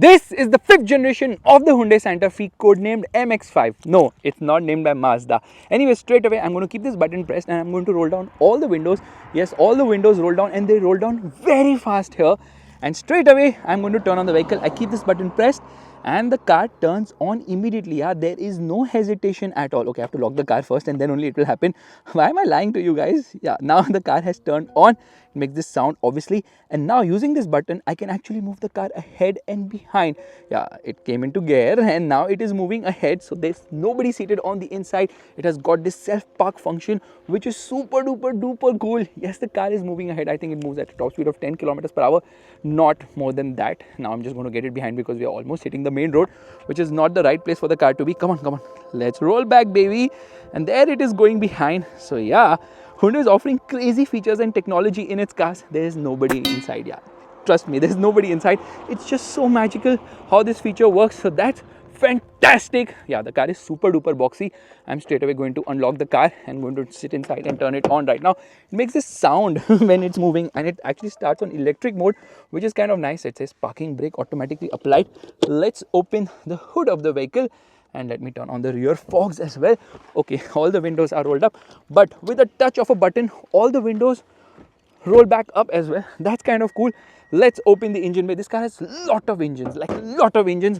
This is the 5th generation of the Hyundai Santa Fe, codenamed MX-5. No, it's not named by Mazda. Anyway, straight away, I'm going to keep this button pressed and I'm going to roll down all the windows. Yes, all the windows roll down and they roll down very fast here. And straight away, I'm going to turn on the vehicle. I keep this button pressed and the car turns on immediately. Yeah, there is no hesitation at all. Okay, I have to lock the car first and then only it will happen. Why am I lying to you guys? Yeah, now the car has turned on. It makes this sound obviously, and now using this button I can actually move the car ahead and behind. Yeah, it came into gear and now it is moving ahead, so there's nobody seated on the inside. It has got this self park function which is super duper cool. Yes, the car is moving ahead. I think it moves at a top speed of 10 kilometers per hour, not more than that. Now I'm just going to get it behind because we are almost hitting the main road, which is not the right place for the car to be. Come on, let's roll back, baby. And there it is going behind. So yeah, Hyundai is offering crazy features and technology in its cars. There is nobody inside. Yeah, trust me, there's nobody inside. It's just so magical how this feature works. So that's fantastic. Yeah, the car is super duper boxy. I'm straight away going to unlock the car and going to sit inside and turn it on right now. It makes this sound when it's moving, and it actually starts on electric mode, which is kind of nice. It says parking brake automatically applied. Let's open the hood of the vehicle. And let me turn on the rear fogs as well. Okay, all the windows are rolled up, but with a touch of a button, all the windows roll back up as well. That's kind of cool. Let's open the engine bay. This car has lot of engines,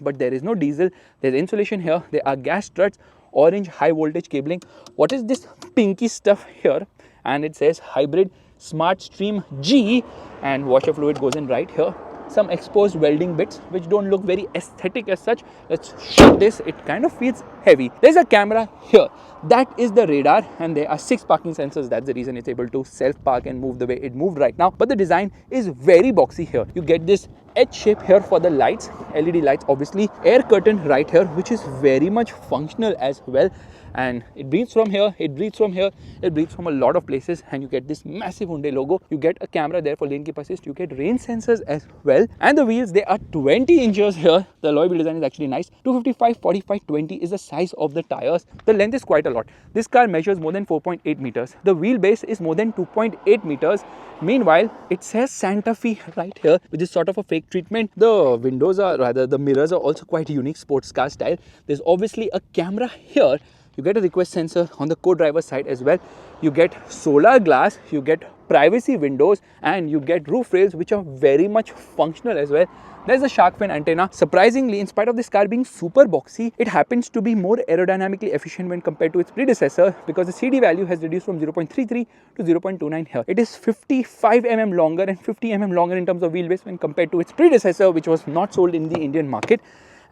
but there is no diesel. There's insulation here. There are gas struts, orange high voltage cabling. What is this pinky stuff here? And it says hybrid smart stream G, and washer fluid goes in right here. Some exposed welding bits which don't look very aesthetic as such. Let's shoot this. It kind of feels heavy. There's a camera here. That is the radar, and there are 6 parking sensors. That's the reason it's able to self park and move the way it moved right now. But the design is very boxy here. You get this H shape here for the lights, LED lights, obviously air curtain right here, which is very much functional as well. And it breathes from here, it breathes from here, it breathes from a lot of places, and you get this massive Hyundai logo. You get a camera there for lane keep assist. You get rain sensors as well. And the wheels, they are 20 inches here. The alloy wheel design is actually nice. 255, 45, 20 is the size of the tires. The length is quite a lot. This car measures more than 4.8 meters. The wheelbase is more than 2.8 meters. Meanwhile, it says Santa Fe right here, which is sort of a fake treatment. The windows are, rather the mirrors are also quite unique sports car style. There's obviously a camera here. You get a request sensor on the co-driver side as well. You get solar glass, you get privacy windows, and you get roof rails which are very much functional as well. There's a shark fin antenna. Surprisingly, in spite of this car being super boxy, it happens to be more aerodynamically efficient when compared to its predecessor, because the CD value has reduced from 0.33 to 0.29 here. It is 55 mm longer and 50 mm longer in terms of wheelbase when compared to its predecessor, which was not sold in the Indian market.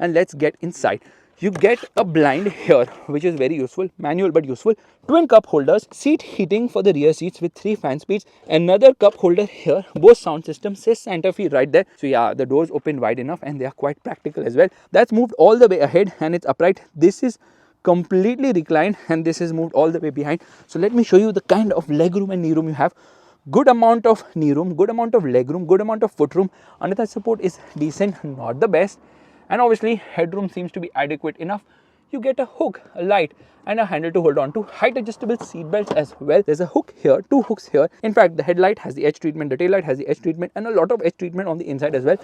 And let's get inside. You get a blind here, which is very useful, manual but useful. Twin cup holders, seat heating for the rear seats with 3 fan speeds, another cup holder here. Both sound system says Santa Fe right there. So yeah, the doors open wide enough and they are quite practical as well. That's moved all the way ahead and it's upright. This is completely reclined and this is moved all the way behind. So let me show you the kind of legroom and knee room you have. Good amount of knee room, good amount of legroom, good amount of foot room. Underthigh support is decent, not the best. And obviously headroom seems to be adequate enough. You get a hook, a light, and a handle to hold on to. Height adjustable seat belts as well. There's a hook here, 2 hooks here. In fact, the headlight has the edge treatment, the tail light has the edge treatment, and a lot of edge treatment on the inside as well.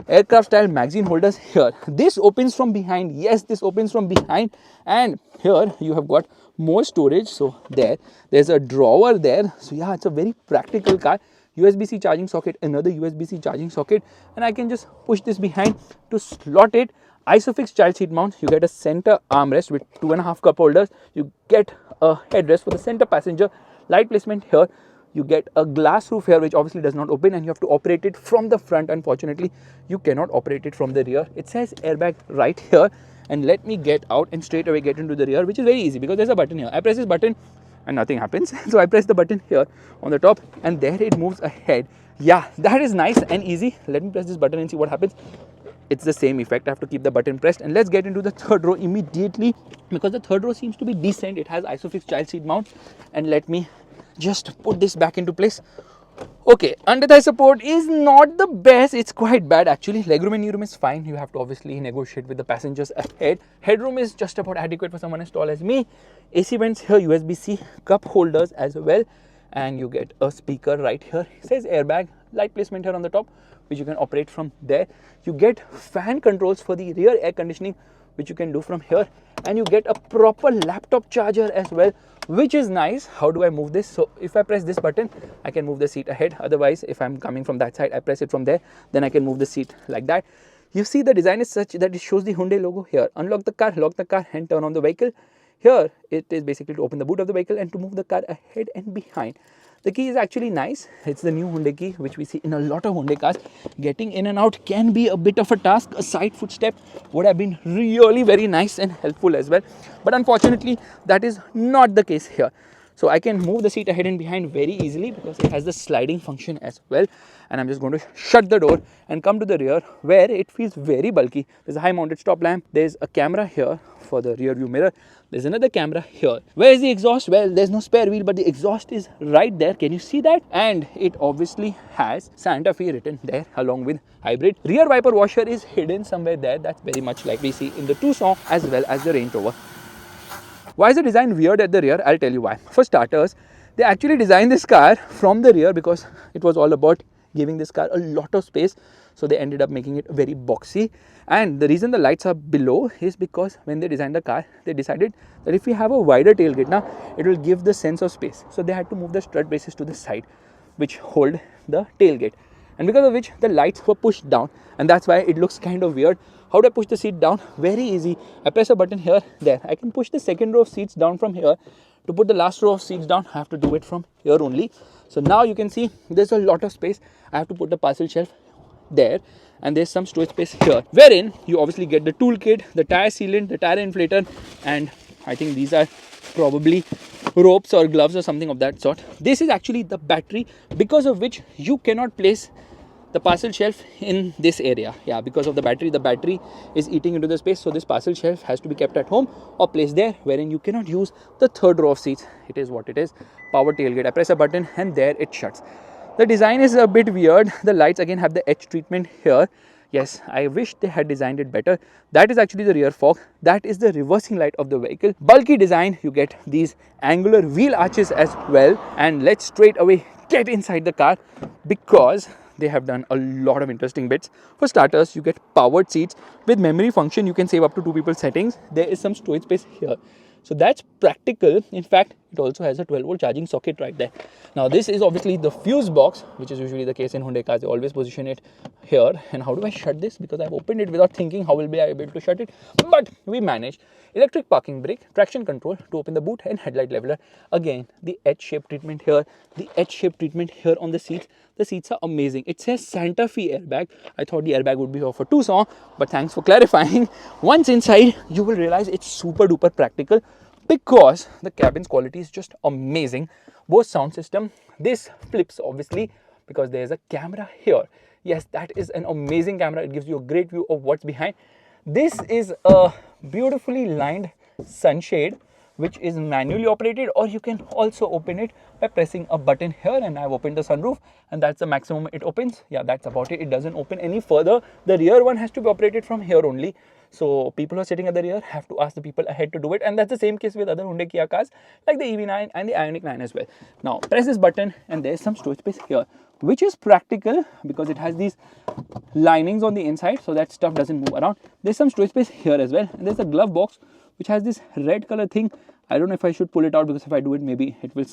Aircraft style magazine holders here. This opens from behind. Yes, this opens from behind. And here you have got more storage. So there's a drawer there. So yeah, it's a very practical car. USB-C charging socket, another USB-C charging socket, and I can just push this behind to slot it. Isofix child seat mount. You get a center armrest with 2.5 cup holders. You get a headrest for the center passenger. Light placement here. You get a glass roof here, which obviously does not open, and you have to operate it from the front. Unfortunately, you cannot operate it from the rear. It says airbag right here, and let me get out and straight away get into the rear, which is very easy because there's a button here. I press this button and nothing happens. So I press the button here on the top and there it moves ahead. Yeah, that is nice and easy. Let me press this button and see what happens. It's the same effect. I have to keep the button pressed. And let's get into the third row immediately because the third row seems to be decent. It has Isofix child seat mount. And let me just put this back into place. Okay, under thigh support is not the best. It's quite bad actually. Legroom and knee room is fine. You have to obviously negotiate with the passengers ahead. Headroom is just about adequate for someone as tall as me. AC vents here, USB-C cup holders as well, and you get a speaker right here. It says airbag. light placement here on the top, which you can operate from there. You get fan controls for the rear air conditioning, which you can do from here, and you get a proper laptop charger as well, which is nice. How do I move this? So if I press this button, I can move the seat ahead. Otherwise, if I'm coming from that side, I press it from there, then I can move the seat like that. You see, the design is such that it shows the Hyundai logo here. Unlock the car, lock the car, and turn on the vehicle. Here, it is basically to open the boot of the vehicle and to move the car ahead and behind. The key is actually nice. It's the new Hyundai key, which we see in a lot of Hyundai cars. Getting in and out can be a bit of a task. A side footstep would have been really very nice and helpful as well. But unfortunately, that is not the case here. So I can move the seat ahead and behind very easily because it has the sliding function as well. And I'm just going to shut the door and come to the rear, where it feels very bulky. There's a high mounted stop lamp. There's a camera here for the rear view mirror. There's another camera here. Where is the exhaust? Well, there's no spare wheel, but the exhaust is right there. Can you see that? And it obviously has Santa Fe written there along with hybrid. Rear wiper washer is hidden somewhere there. That's very much like we see in the Tucson as well as the Range Rover. Why is the design weird at the rear? I'll tell you why. For starters, they actually designed this car from the rear because it was all about giving this car a lot of space. So they ended up making it very boxy. And the reason the lights are below is because when they designed the car, they decided that if we have a wider tailgate now, it will give the sense of space. So they had to move the strut braces to the side, which hold the tailgate. And because of which the lights were pushed down, and that's why it looks kind of weird. How do I push the seat down? Very easy. I press a button here, there. I can push the second row of seats down from here. To put the last row of seats down, I have to do it from here only. So now you can see there's a lot of space. I have to put the parcel shelf there, and there's some storage space here, wherein you obviously get the toolkit, the tire sealant, the tire inflator, and I think these are probably ropes or gloves or something of that sort. This is actually the battery, because of which you cannot place the parcel shelf in this area. Yeah, because of the battery is eating into the space. So this parcel shelf has to be kept at home or placed there, wherein you cannot use the third row of seats. It is what it is. Power tailgate. I press a button and there it shuts. The design is a bit weird. The lights again have the edge treatment here. Yes, I wish they had designed it better. That is actually the rear fog. That is the reversing light of the vehicle. Bulky design. You get these angular wheel arches as well. And let's straight away get inside the car, because they have done a lot of interesting bits. For starters, you get powered seats with memory function. You can save up to 2 people settings. There is some storage space here. So that's practical. In fact, it also has a 12-volt charging socket right there. Now this is obviously the fuse box, which is usually the case in Hyundai cars. They always position it here. And how do I shut this? Because I've opened it without thinking how will be I able to shut it. But we managed. Electric parking brake, traction control to open the boot, and headlight leveler. Again, the edge-shaped treatment here, the edge-shaped treatment here on the seats. The seats are amazing. It says Santa Fe airbag. I thought the airbag would be for Tucson, but thanks for clarifying. Once inside, you will realize it's super duper practical, because the cabin's quality is just amazing. Bose sound system. This flips obviously because there's a camera here. Yes, that is an amazing camera. It gives you a great view of what's behind. This is a beautifully lined sunshade, which is manually operated, or you can also open it by pressing a button here. And I've opened the sunroof, and that's the maximum it opens. Yeah, that's about it. It doesn't open any further. The rear one has to be operated from here only. So people who are sitting at the rear have to ask the people ahead to do it. And that's the same case with other Hyundai Kia cars like the EV9 and the Ioniq 9 as well. Now press this button and there's some storage space here, which is practical because it has these linings on the inside so that stuff doesn't move around. There's some storage space here as well. And there's a glove box which has this red color thing. I don't know if I should pull it out, because if I do it, maybe it will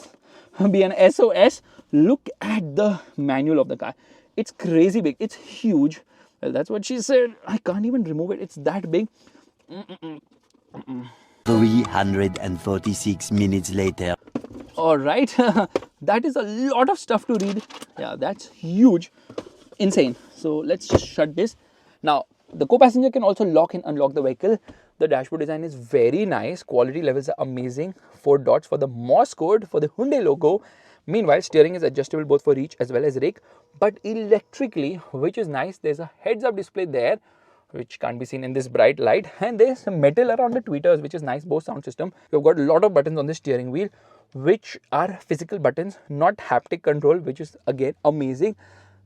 be an SOS. Look at the manual of the car. It's crazy big. It's huge. Well, that's what she said. I can't even remove it. It's that big. 346 minutes later. All right. That is a lot of stuff to read. Yeah, that's huge. Insane. So let's just shut this. Now, the co-passenger can also lock and unlock the vehicle. The dashboard design is very nice. Quality levels are amazing. 4 dots for the Morse code for the Hyundai logo. Meanwhile, steering is adjustable both for reach as well as rake, but electrically, which is nice. There's a heads-up display there, which can't be seen in this bright light. And there's some metal around the tweeters, which is nice. Bose sound system. You've got a lot of buttons on the steering wheel, which are physical buttons, not haptic control, which is again amazing.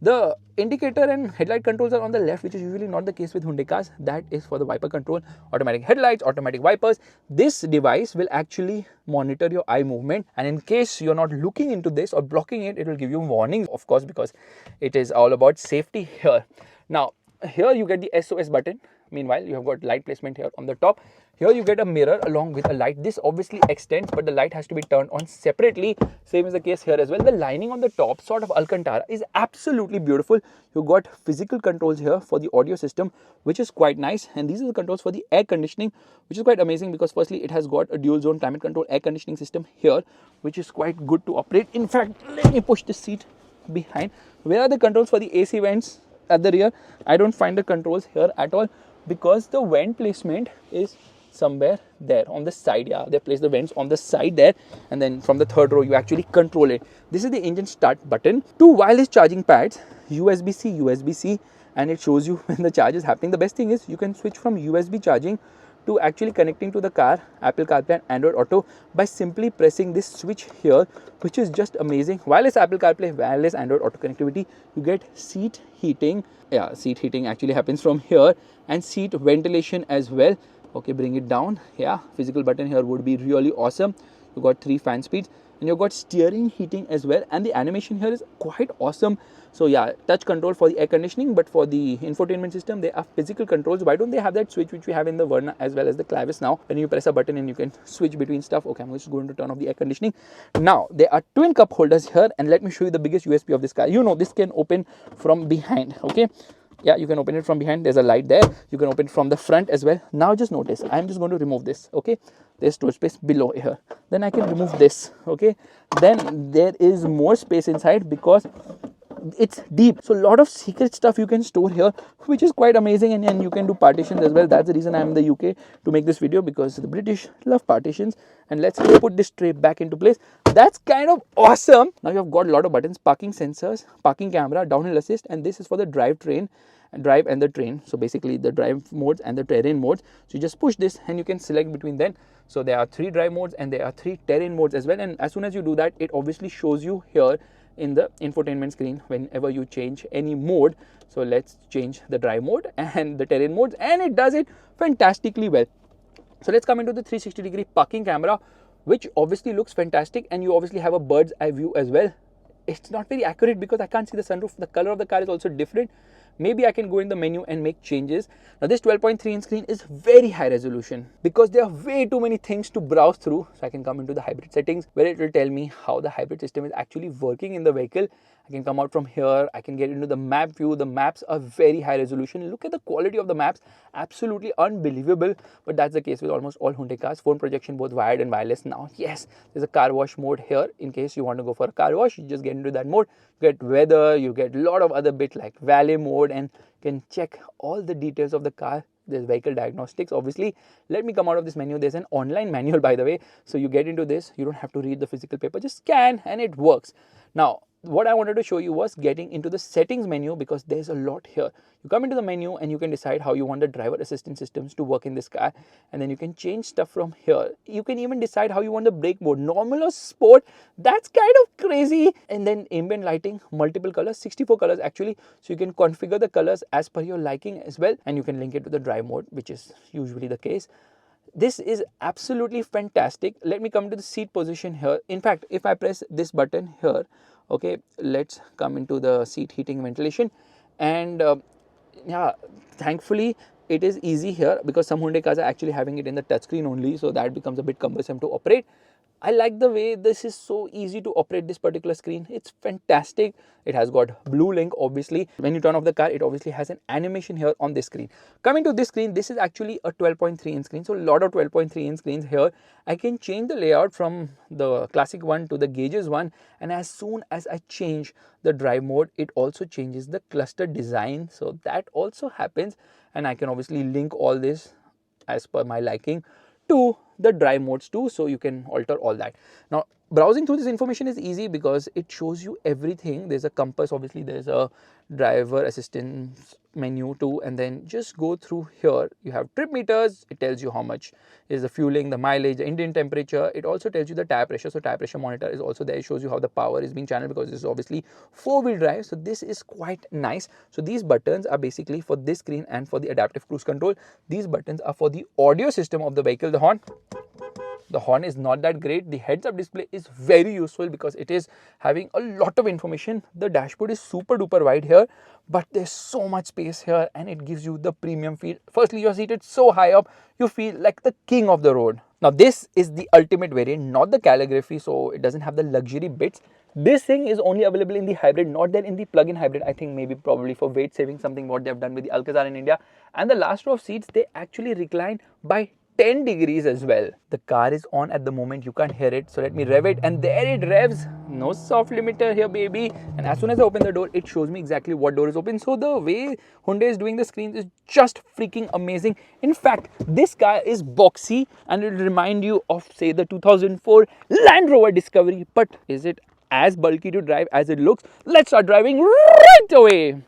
The indicator and headlight controls are on the left, which is usually not the case with Hyundai cars. That is for the wiper control, automatic headlights, automatic wipers. This device will actually monitor your eye movement, and in case you're not looking into this or blocking it, it will give you warnings, of course, because it is all about safety here. Now, here you get the SOS button. Meanwhile, you have got light placement here on the top. Here you get a mirror along with a light. This obviously extends, but the light has to be turned on separately. Same is the case here as well. The lining on the top, sort of Alcantara, is absolutely beautiful. You got physical controls here for the audio system, which is quite nice. And these are the controls for the air conditioning, which is quite amazing because firstly, it has got a dual zone climate control air conditioning system here, which is quite good to operate. In fact, let me push the seat behind. Where are the controls for the AC vents at the rear? I don't find the controls here at all, because the vent placement is somewhere there on the side. Yeah, they place the vents on the side there, and then from the third row you actually control it. This is the engine start button. Two wireless charging pads, USB-C, USB-C, and it shows you when the charge is happening. The best thing is you can switch from USB charging to actually connecting to the car, Apple CarPlay and Android Auto by simply pressing this switch here, which is just amazing. Wireless Apple CarPlay, wireless Android Auto connectivity. You get seat heating. Yeah, seat heating actually happens from here, and seat ventilation as well. Okay, bring it down. Yeah, physical button here would be really awesome. You got 3 fan speeds, and you got steering heating as well, and the animation here is quite awesome. So yeah, touch control for the air conditioning, but for the infotainment system, they are physical controls. Why don't they have that switch which we have in the Verna as well as the Clavis now? When you press a button and you can switch between stuff. Okay, I'm just going to turn off the air conditioning. Now, there are twin cup holders here, and let me show you the biggest USP of this car. You know, this can open from behind, okay? Yeah, you can open it from behind. There's a light there. You can open it from the front as well. Now just notice, I'm just going to remove this, okay? There's storage space below here. Then I can remove this, okay? Then there is more space inside because it's deep. So a lot of secret stuff you can store here, which is quite amazing, and you can do partitions as well. That's the reason I'm in the UK to make this video, because the British love partitions. And let's put this tray back into place. That's kind of awesome. Now you have got a lot of buttons: parking sensors, parking camera, downhill assist, and this is for the drive and the train. So basically the drive modes and the terrain modes. So you just push this and you can select between them. So there are 3 drive modes and there are 3 terrain modes as well. And as soon as you do that, it obviously shows you here in the infotainment screen whenever you change any mode. So let's change the drive mode and the terrain modes, and it does it fantastically well. So let's come into the 360-degree parking camera, which obviously looks fantastic, and you obviously have a bird's eye view as well. It's not very accurate because I can't see the sunroof. The color of the car is also different. Maybe I can go in the menu and make changes. Now this 12.3 inch screen is very high resolution because there are way too many things to browse through. So I can come into the hybrid settings where it will tell me how the hybrid system is actually working in the vehicle. I can come out from here. I can get into the map view. The maps are very high resolution. Look at the quality of the maps. Absolutely unbelievable. But that's the case with almost all Hyundai cars. Phone projection, both wired and wireless now. Yes, there's a car wash mode here. In case you want to go for a car wash, you just get into that mode. You get weather. You get a lot of other bits like valet mode, and can check all the details of the car. There's vehicle diagnostics, obviously. Let me come out of this menu. There's an online manual, by the way. So you get into this. You don't have to read the physical paper. Just scan and it works. Now, what I wanted to show you was getting into the settings menu, because there's a lot here. You come into the menu and you can decide how you want the driver assistance systems to work in this car, and then you can change stuff from here. You can even decide how you want the brake mode, normal or sport. That's kind of crazy. And then ambient lighting, multiple colors, 64 colors actually. So you can configure the colors as per your liking as well, and you can link it to the drive mode, which is usually the case. This is absolutely fantastic. Let me come to the seat position here. In fact, if I press this button here, okay, let's come into the seat heating ventilation, and yeah, thankfully it is easy here because some Hyundai cars are actually having it in the touchscreen only, so that becomes a bit cumbersome to operate. I like the way this is so easy to operate this particular screen. It's fantastic. It has got blue link, obviously. When you turn off the car, it obviously has an animation here on this screen. Coming to this screen, this is actually a 12.3 inch screen. So a lot of 12.3 inch screens here. I can change the layout from the classic one to the gauges one. And as soon as I change the drive mode, it also changes the cluster design. So that also happens. And I can obviously link all this as per my liking to the drive modes too, so you can alter all that. Now browsing through this information is easy because it shows you everything. There's a compass, obviously there's a driver assistance menu too, and then just go through here. You have trip meters, it tells you how much is the fueling, the mileage, the engine temperature. It also tells you the tire pressure, so tire pressure monitor is also there. It shows you how the power is being channeled because this is obviously 4-wheel drive, so this is quite nice. So these buttons are basically for this screen and for the adaptive cruise control. These buttons are for the audio system of the vehicle. The horn is not that great. The heads-up display is very useful because it is having a lot of information. The dashboard is super duper wide here, but there's so much space here and it gives you the premium feel. Firstly, you're seated so high up, you feel like the king of the road. Now this is the ultimate variant, not the calligraphy, so it doesn't have the luxury bits. This thing is only available in the hybrid, not there in the plug-in hybrid. I think maybe probably for weight saving, something what they have done with the Alcazar in India. And the last row of seats, they actually recline by 10 degrees as well. The car is on at the moment, you can't hear it, so let me rev it, and there it revs. No soft limiter here, baby. And as soon as I open the door, it shows me exactly what door is open. So the way Hyundai is doing the screens is just freaking amazing. In fact, this car is boxy and it will remind you of, say, the 2004 Land Rover Discovery. But is it as bulky to drive as it looks? Let's start driving right away.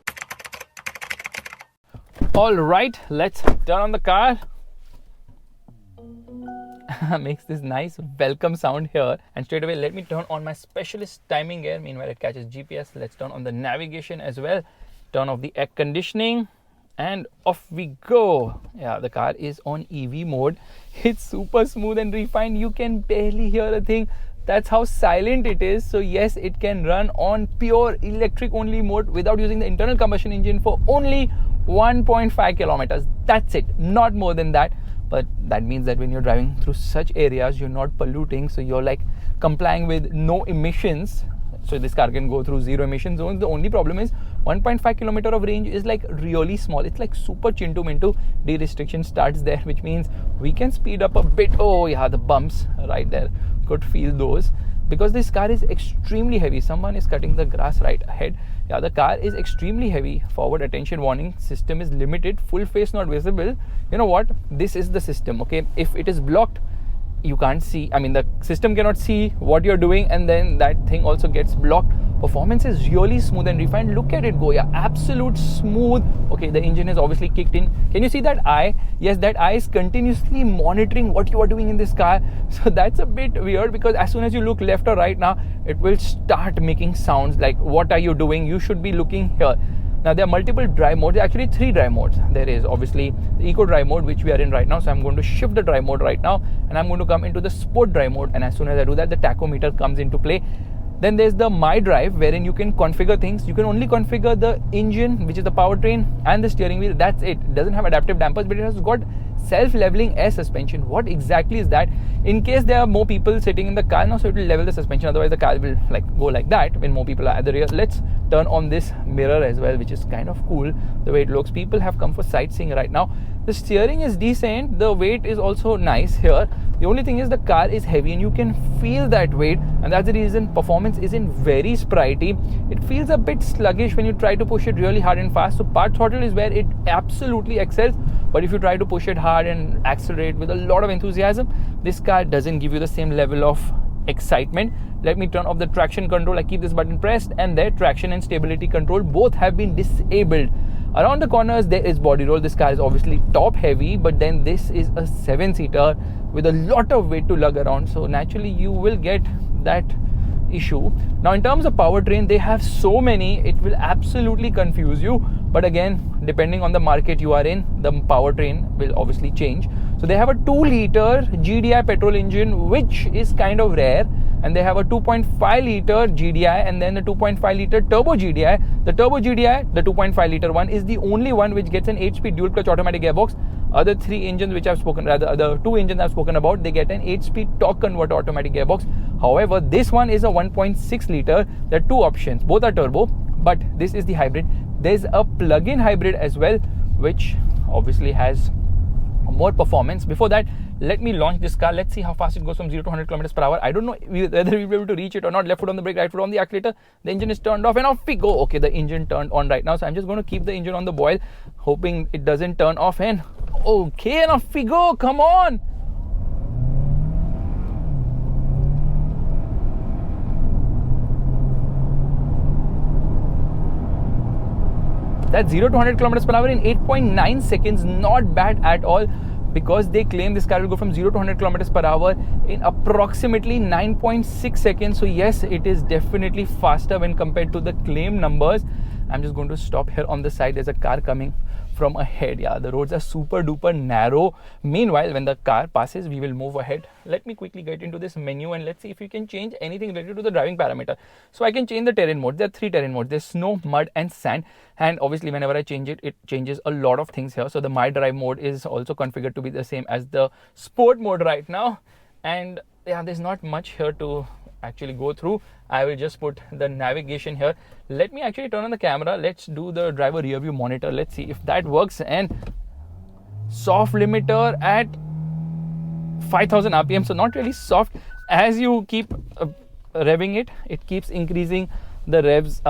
All right, let's turn on the car. Makes this nice welcome sound here, and straight away let me turn on my specialist timing gear. Meanwhile it catches GPS. Let's turn on the navigation as well, turn off the air conditioning, and off we go. Yeah, the car is on EV mode. It's super smooth and refined. You can barely hear a thing. That's how silent it is. So yes, it can run on pure electric only mode without using the internal combustion engine for only 1.5 kilometers. That's it, not more than that. But that means that when you're driving through such areas, you're not polluting, so you're like complying with no emissions. So this car can go through 0 emission zones. The only problem is 1.5 kilometer of range is like really small. It's like super chintu mintu. The restriction starts there, which means we can speed up a bit. Oh yeah, the bumps right there, could feel those because this car is extremely heavy. Someone is cutting the grass right ahead. Yeah, the car is extremely heavy. Forward attention warning system is limited. Full face not visible. You know what? This is the system, okay? If it is blocked, you can't see. I mean, the system cannot see what you're doing, and then that thing also gets blocked. Performance is really smooth and refined. Look at it go. Yeah, absolute smooth. Okay, the engine is obviously kicked in. Can you see that eye? Yes, that eye is continuously monitoring what you are doing in this car. So that's a bit weird because as soon as you look left or right now, it will start making sounds like, what are you doing? You should be looking here. Now there are multiple drive modes, actually 3 drive modes. There is obviously the eco drive mode, which we are in right now. So I'm going to shift the drive mode right now and I'm going to come into the sport drive mode. And as soon as I do that, the tachometer comes into play. Then there's the My Drive, wherein you can configure things. You can only configure the engine, which is the powertrain, and the steering wheel. That's it. It doesn't have adaptive dampers, but it has got self-leveling air suspension. What exactly is that? In case there are more people sitting in the car now, so it will level the suspension. Otherwise, the car will like go like that when more people are at the rear. Let's turn on this mirror as well, which is kind of cool the way it looks. People have come for sightseeing right now. The steering is decent. The weight is also nice here. The only thing is the car is heavy and you can feel that weight, and that's the reason performance isn't very sprightly. It feels a bit sluggish when you try to push it really hard and fast. So part throttle is where it absolutely excels, but if you try to push it hard and accelerate with a lot of enthusiasm, this car doesn't give you the same level of excitement. Let me turn off the traction control. I keep this button pressed, and there traction and stability control both have been disabled. Around the corners there is body roll. This car is obviously top heavy, but then this is a 7-seater with a lot of weight to lug around, so naturally you will get that issue. Now in terms of powertrain, they have so many, it will absolutely confuse you, but again, depending on the market you are in, the powertrain will obviously change. So they have a 2-liter GDI petrol engine, which is kind of rare, and they have a 2.5-liter GDI and then the 2.5-liter turbo GDI. The turbo GDI, the 2.5-liter one, is the only one which gets an 8-speed dual clutch automatic gearbox. Other 3 engines which I've spoken, rather other 2 engines I've spoken about, they get an 8-speed torque converter automatic gearbox. However, this one is a 1.6-liter. There are 2 options, both are turbo, but this is the hybrid. There's a plug-in hybrid as well, which obviously has more performance. Before that, let me launch this car. Let's see how fast it goes from 0 to 100 kilometers per hour. I don't know whether we'll be able to reach it or not. Left foot on the brake, right foot on the accelerator. The engine is turned off and off we go. Okay, the engine turned on right now, so I'm just going to keep the engine on the boil, hoping it doesn't turn off. And okay, and off we go. Come on. That's 0 to 100 kilometers per hour in 8.9 seconds. Not bad at all, because they claim this car will go from 0 to 100 kilometers per hour in approximately 9.6 seconds. So yes, it is definitely faster when compared to the claim numbers. I'm just going to stop here on the side. There's a car coming from ahead. Yeah, the roads are super duper narrow. Meanwhile, when the car passes, we will move ahead. Let me quickly get into this menu and let's see if you can change anything related to the driving parameter. So I can change the terrain mode. There are 3 terrain modes. There's snow, mud and sand. And obviously whenever I change it, it changes a lot of things here. So the my drive mode is also configured to be the same as the sport mode right now. And yeah, there's not much here to actually go through. I will just put the navigation here. Let me actually turn on the camera. Let's do the driver rear view monitor. Let's see if that works. And soft limiter at 5000 rpm, so not really soft. As you keep revving it, it keeps increasing the revs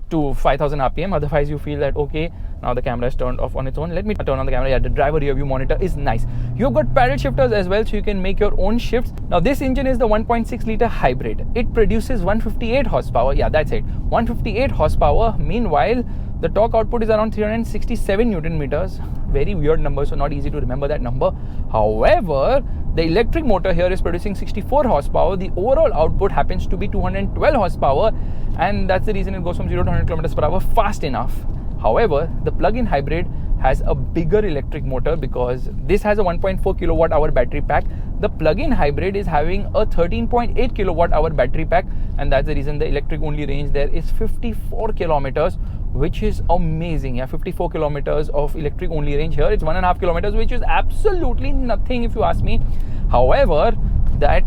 to 5000 rpm. Otherwise you feel that okay, now the camera is turned off on its own. Let me turn on the camera. Yeah, the driver rear view monitor is nice. You've got paddle shifters as well, so you can make your own shifts. Now this engine is the 1.6 liter hybrid. It produces 158 horsepower. Yeah, that's it, 158 horsepower. Meanwhile, the torque output is around 367 Newton meters. Very weird number, so not easy to remember that number. However, the electric motor here is producing 64 horsepower. The overall output happens to be 212 horsepower, and that's the reason it goes from 0 to 100 kilometers per hour fast enough. However, the plug-in hybrid has a bigger electric motor because this has a 1.4 kilowatt hour battery pack. The plug-in hybrid is having a 13.8 kilowatt hour battery pack, and that's the reason the electric only range there is 54 kilometers, which is amazing. Yeah, 54 kilometers of electric only range. Here it's 1.5 kilometers, which is absolutely nothing if you ask me. However, that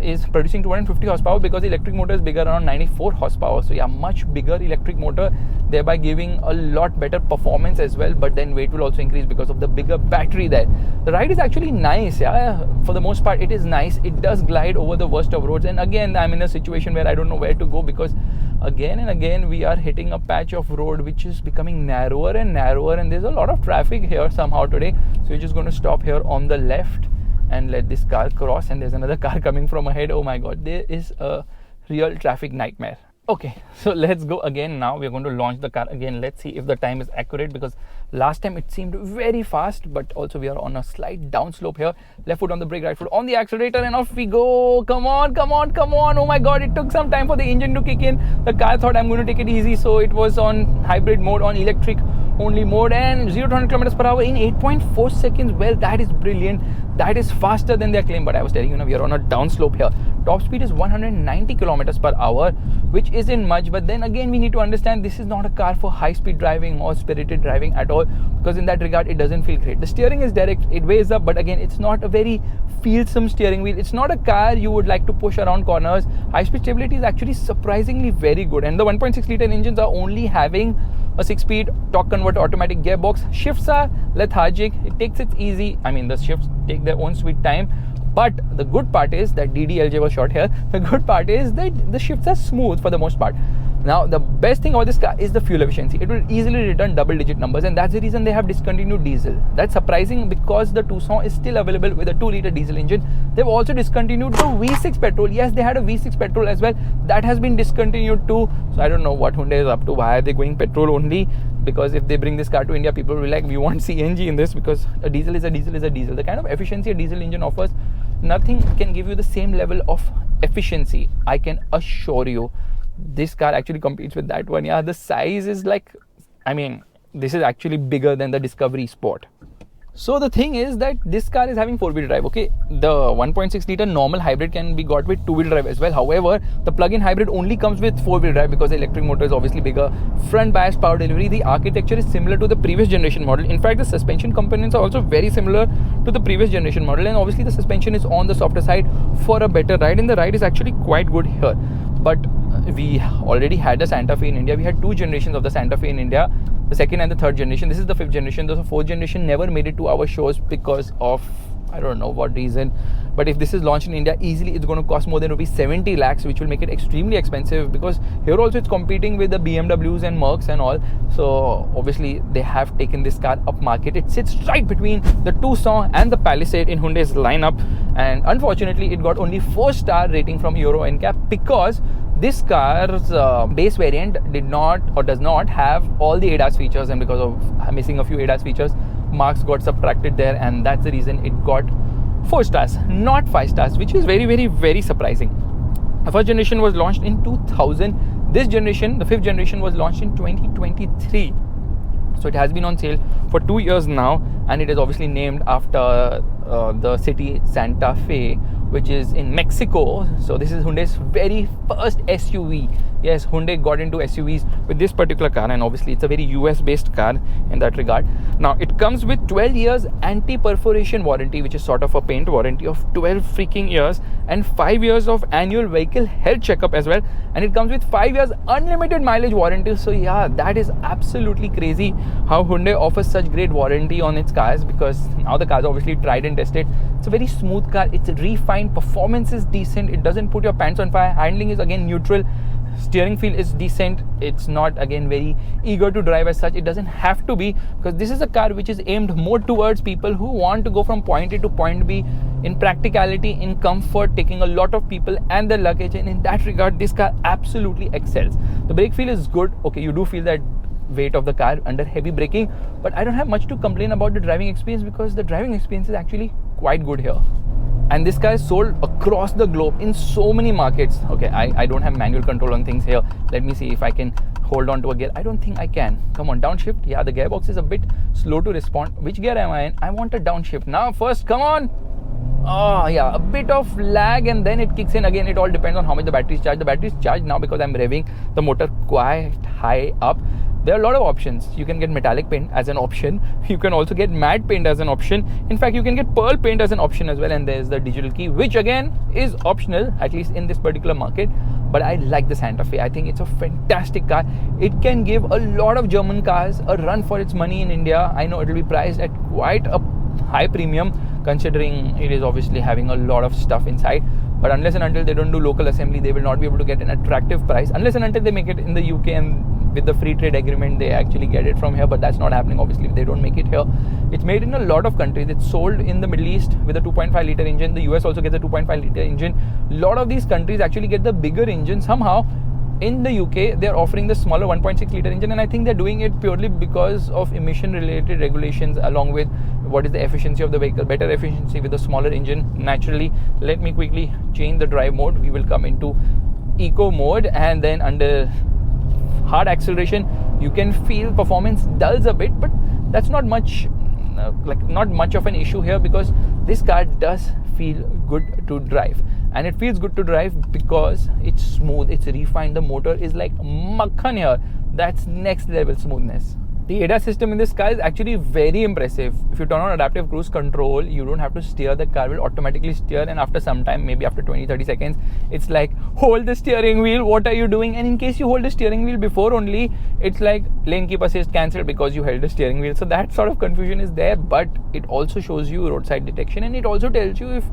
is producing 250 horsepower because the electric motor is bigger, around 94 horsepower. So yeah, much bigger electric motor, thereby giving a lot better performance as well. But then weight will also increase because of the bigger battery there. The ride is actually nice. Yeah, for the most part it is nice. It does glide over the worst of roads, and again I'm in a situation where I don't know where to go, because again and again we are hitting a patch of road which is becoming narrower and narrower, and there's a lot of traffic here somehow today. So we're just going to stop here on the left and let this car cross, and there's another car coming from ahead. Oh my god, there is a real traffic nightmare. Okay, so let's go again. Now we're going to launch the car again. Let's see if the time is accurate, because last time it seemed very fast, but also we are on a slight down slope here. Left foot on the brake, right foot on the accelerator, and off we go. Come on, come on, come on. Oh my god, it took some time for the engine to kick in. The car thought I'm going to take it easy, so it was on hybrid mode, on electric only mode, and 0 to 100 kilometers per hour in 8.4 seconds. Well, that is brilliant. That is faster than their claim, but I was telling you, we are on a down slope here. Top speed is 190 kilometers per hour, which isn't much, but then again we need to understand this is not a car for high speed driving or spirited driving at all, because in that regard it doesn't feel great. The steering is direct, it weighs up, but again it's not a very feelsome steering wheel. It's not a car you would like to push around corners. High speed stability is actually surprisingly very good, and the 1.6 liter engines are only having a 6-speed torque converter automatic gearbox. Shifts are lethargic, it takes it easy. I mean, the shifts take their own sweet time, but the good part is that DDLJ was short here. The good part is that the shifts are smooth for the most part. Now, the best thing about this car is the fuel efficiency. It will easily return double-digit numbers, and that's the reason they have discontinued diesel. That's surprising because the Tucson is still available with a 2-liter diesel engine. They've also discontinued the V6 petrol. Yes, they had a V6 petrol as well. That has been discontinued too. So I don't know what Hyundai is up to. Why are they going petrol only? Because if they bring this car to India, people will be like, we want CNG in this, because a diesel is a diesel is a diesel. The kind of efficiency a diesel engine offers, nothing can give you the same level of efficiency. I can assure you. This car actually competes with that one. Yeah, the size is like, I mean, this is actually bigger than the Discovery Sport. So the thing is that this car is having 4-wheel drive. Okay, the 1.6 liter normal hybrid can be got with 2-wheel drive as well. However, the plug-in hybrid only comes with 4-wheel drive because the electric motor is obviously bigger. Front bias power delivery, the architecture is similar to the previous generation model. In fact, the suspension components are also very similar to the previous generation model, and obviously the suspension is on the softer side for a better ride, and the ride is actually quite good here. But we already had a Santa Fe in India. We had 2 generations of the Santa Fe in India, the 2nd and the 3rd generation. This is the 5th generation. The 4th generation never made it to our shows because of, I don't know what reason. But if this is launched in India, easily it's going to cost more than rupees 70 lakhs, which will make it extremely expensive, because here also it's competing with the BMWs and Mercs and all. So obviously they have taken this car up market. It sits right between the Tucson and the Palisade in Hyundai's lineup, and unfortunately it got only 4-star rating from Euro NCAP because This car's base variant did not or does not have all the ADAS features, and because of missing a few ADAS features, marks got subtracted there, and that's the reason it got 4 stars, not 5 stars, which is very, very, very surprising. The first generation was launched in 2000. This generation, the 5th generation, was launched in 2023. So it has been on sale for 2 years now, and it is obviously named after the city Santa Fe, which is in Mexico. So this is Hyundai's very first SUV. Yes, Hyundai got into SUVs with this particular car, and obviously it's a very US based car in that regard. Now it comes with 12 years anti-perforation warranty, which is sort of a paint warranty of 12 freaking years, and 5 years of annual vehicle health checkup as well, and it comes with 5 years unlimited mileage warranty. So yeah, that is absolutely crazy how Hyundai offers such great warranty on its cars, because now the cars are obviously tried and tested. It's a very smooth car, it's refined, performance is decent, it doesn't put your pants on fire, handling is again neutral, steering feel is decent. It's not again very eager to drive as such. It doesn't have to be, because this is a car which is aimed more towards people who want to go from point A to point B in practicality, in comfort, taking a lot of people and their luggage, and in that regard this car absolutely excels. The brake feel is good. Okay, you do feel that weight of the car under heavy braking, but I don't have much to complain about the driving experience, because the driving experience is actually quite good here. And this car is sold across the globe in so many markets. Okay, I don't have manual control on things here. Let me see if I can hold on to a gear. I don't think I can. Come on, downshift. Yeah, the gearbox is a bit slow to respond. Which gear am I in? I want a downshift. Now first, come on. Oh yeah, a bit of lag and then it kicks in again. It all depends on how much the battery is charged. The battery is charged now because I'm revving the motor quite high up. There are a lot of options. You can get metallic paint as an option. You can also get matte paint as an option. In fact, you can get pearl paint as an option as well. And there's the digital key, which again is optional, at least in this particular market. But I like the Santa Fe. I think it's a fantastic car. It can give a lot of German cars a run for its money in India. I know it will be priced at quite a high premium, considering it is obviously having a lot of stuff inside. But unless and until they don't do local assembly, they will not be able to get an attractive price. Unless and until they make it in the UK, and with the free trade agreement they actually get it from here, but that's not happening obviously if they don't make it here. It's made in a lot of countries. It's sold in the Middle East with a 2.5 litre engine. The US also gets a 2.5 litre engine. A lot of these countries actually get the bigger engine. Somehow in the UK they're offering the smaller 1.6 litre engine, and I think they're doing it purely because of emission related regulations, along with what is the efficiency of the vehicle, better efficiency with the smaller engine naturally. Let me quickly change the drive mode. We will come into eco mode, and then under hard acceleration you can feel performance dulls a bit, but that's not much not much of an issue here, because this car does feel good to drive. And it feels good to drive because it's smooth, it's refined. The motor is like makhan here. That's next level smoothness. The ADAS system in this car is actually very impressive. If you turn on adaptive cruise control, you don't have to steer. The car will automatically steer, and after some time, maybe after 20-30 seconds, it's like, hold the steering wheel, what are you doing? And in case you hold the steering wheel before only, it's like lane keep assist cancelled because you held the steering wheel. So that sort of confusion is there, but it also shows you roadside detection, and it also tells you if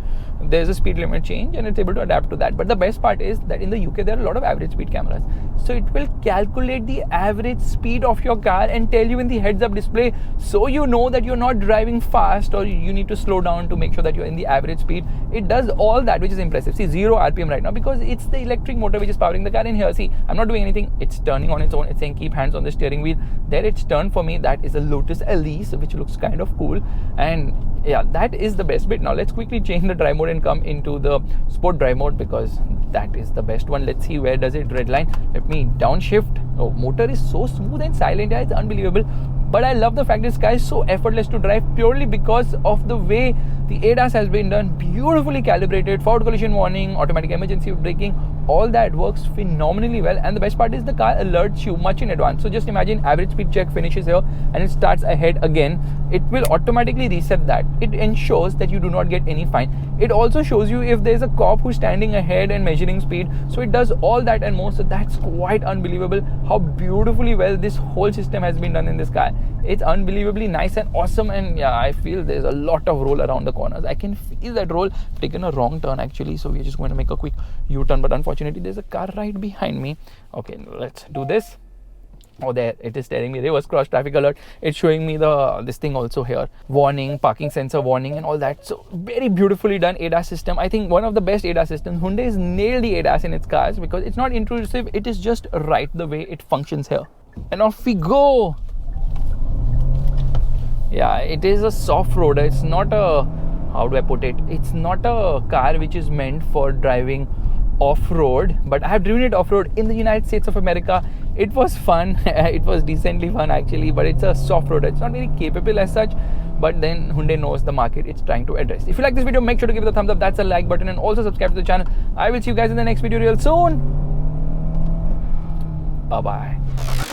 there's a speed limit change, and it's able to adapt to that. But the best part is that in the UK there are a lot of average speed cameras, so it will calculate the average speed of your car and tell you in the heads up display, so you know that you're not driving fast or you need to slow down to make sure that you're in the average speed. It does all that, which is impressive. See, 0 RPM right now because it's the electric motor which is powering the car. In here, see, I'm not doing anything, it's turning on its own. It's saying keep hands on the steering wheel. There it's turned for me. That is a Lotus Elise, which looks kind of cool. And yeah, that is the best bit. Now let's quickly change the drive mode and come into the sport drive mode, because that is the best one. Let's see, where does it redline? Let me downshift. Oh, motor is so smooth and silent. Yeah, it's unbelievable. But I love the fact this car is so effortless to drive, purely because of the way the ADAS has been done. Beautifully calibrated, forward collision warning, automatic emergency braking, all that works phenomenally well. And the best part is the car alerts you much in advance. So just imagine average speed check finishes here and it starts ahead again. It will automatically reset that. It ensures that you do not get any fine. It also shows you if there's a cop who's standing ahead and measuring speed. So it does all that and more. So that's quite unbelievable how beautifully well this whole system has been done in this car. It's unbelievably nice and awesome. And yeah, I feel there's a lot of roll around the corners. I can feel that roll. I've taken a wrong turn actually, so we're just going to make a quick U-turn, but unfortunately there's a car right behind me. Okay, let's do this. Oh, there it is telling me reverse cross traffic alert. It's showing me this thing also here, warning, parking sensor warning and all that. So very beautifully done ADAS system. I think one of the best ADAS systems. Hyundai has nailed the ADAS in its cars because it's not intrusive, it is just right the way it functions here. And off we go. Yeah, it is a soft road. It's not a, how do I put it, it's not a car which is meant for driving off-road, but I have driven it off-road in the United States of America. It was fun. It was decently fun actually, but it's a soft road. It's not very capable as such, but then Hyundai knows the market it's trying to address. If you like this video, make sure to give it a thumbs up. That's a like button, and also subscribe to the channel. I will see you guys in the next video real soon. Bye bye.